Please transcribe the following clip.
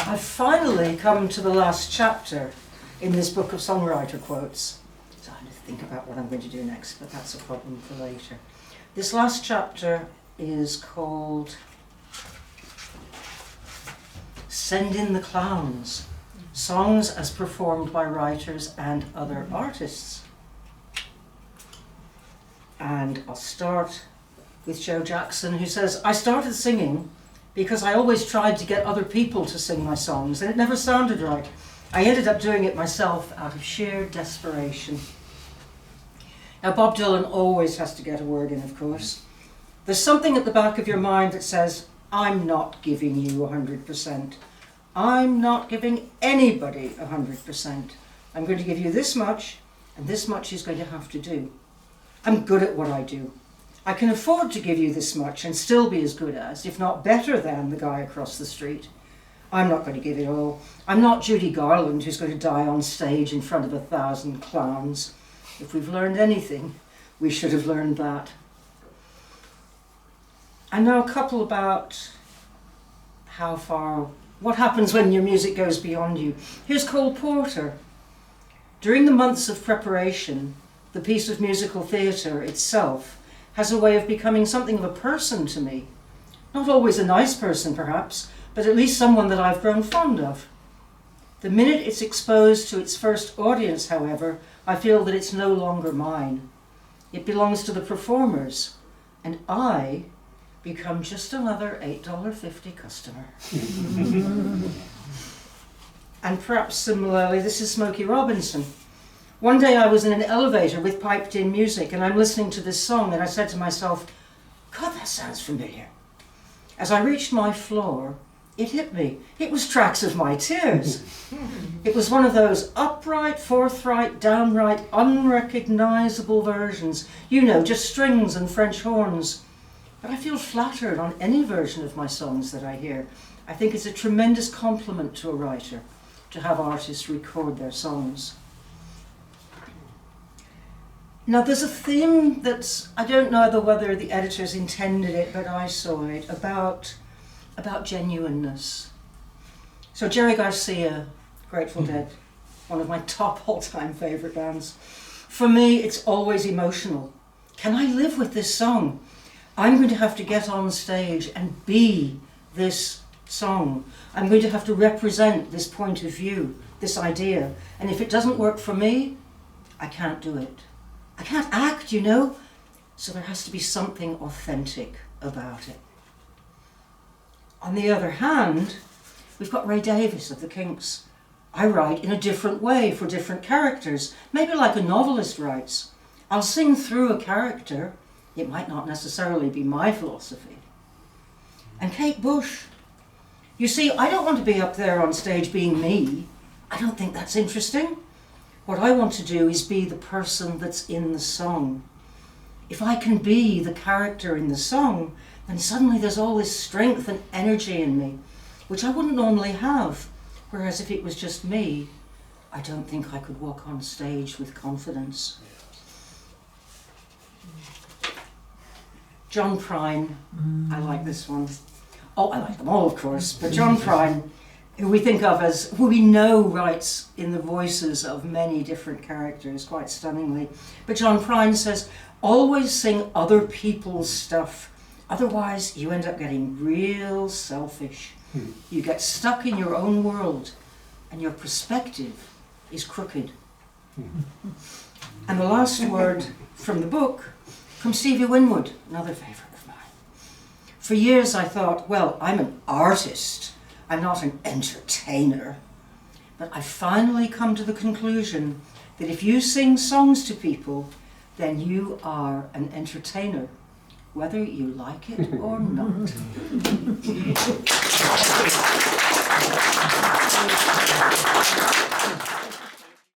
I've finally come to the last chapter in this book of songwriter quotes. So I have to think about what I'm going to do next, but that's a problem for later. This last chapter is called Send in the Clowns, Songs as Performed by Writers and Other Artists. And I'll start with Joe Jackson, who says, I started singing because I always tried to get other people to sing my songs, and it never sounded right. I ended up doing it myself out of sheer desperation. Now, Bob Dylan always has to get a word in, of course. There's something at the back of your mind that says, I'm not giving you 100%. I'm not giving anybody 100%. I'm going to give you this much, and this much is going to have to do. I'm good at what I do. I can afford to give you this much and still be as good as, if not better than, the guy across the street. I'm not going to give it all. I'm not Judy Garland, who's going to die on stage in front of 1,000 clowns. If we've learned anything, we should have learned that. And now a couple about what happens when your music goes beyond you. Here's Cole Porter. During the months of preparation, the piece of musical theatre itself has a way of becoming something of a person to me. Not always a nice person, perhaps, but at least someone that I've grown fond of. The minute it's exposed to its first audience, however, I feel that it's no longer mine. It belongs to the performers, and I become just another $8.50 customer. And perhaps similarly, this is Smokey Robinson. One day I was in an elevator with piped-in music, and I'm listening to this song, and I said to myself, God, that sounds familiar. As I reached my floor, it hit me. It was Tracks of My Tears. It was one of those upright, forthright, downright, unrecognizable versions. You know, just strings and French horns. But I feel flattered on any version of my songs that I hear. I think it's a tremendous compliment to a writer to have artists record their songs. Now there's a theme that's, I don't know whether the editors intended it, but I saw it, about genuineness. So Jerry Garcia, Grateful Dead, one of my top all-time favourite bands. For me, it's always emotional. Can I live with this song? I'm going to have to get on stage and be this song. I'm going to have to represent this point of view, this idea. And if it doesn't work for me, I can't do it. I can't act, you know, so there has to be something authentic about it. On the other hand, we've got Ray Davies of the Kinks. I write in a different way for different characters, maybe like a novelist writes. I'll sing through a character. It might not necessarily be my philosophy. And Kate Bush. You see, I don't want to be up there on stage being me. I don't think that's interesting. What I want to do is be the person that's in the song. If I can be the character in the song, then suddenly there's all this strength and energy in me, which I wouldn't normally have. Whereas if it was just me, I don't think I could walk on stage with confidence. John Prine, I like this one. Oh, I like them all, of course, but John Prine, who we think of as, who we know writes in the voices of many different characters, quite stunningly. But John Prine says, always sing other people's stuff. Otherwise, you end up getting real selfish. You get stuck in your own world, and your perspective is crooked. And the last word from the book, from Stevie Winwood, another favourite of mine. For years I thought, well, I'm an artist. I'm not an entertainer. But I've finally come to the conclusion that if you sing songs to people, then you are an entertainer, whether you like it or not.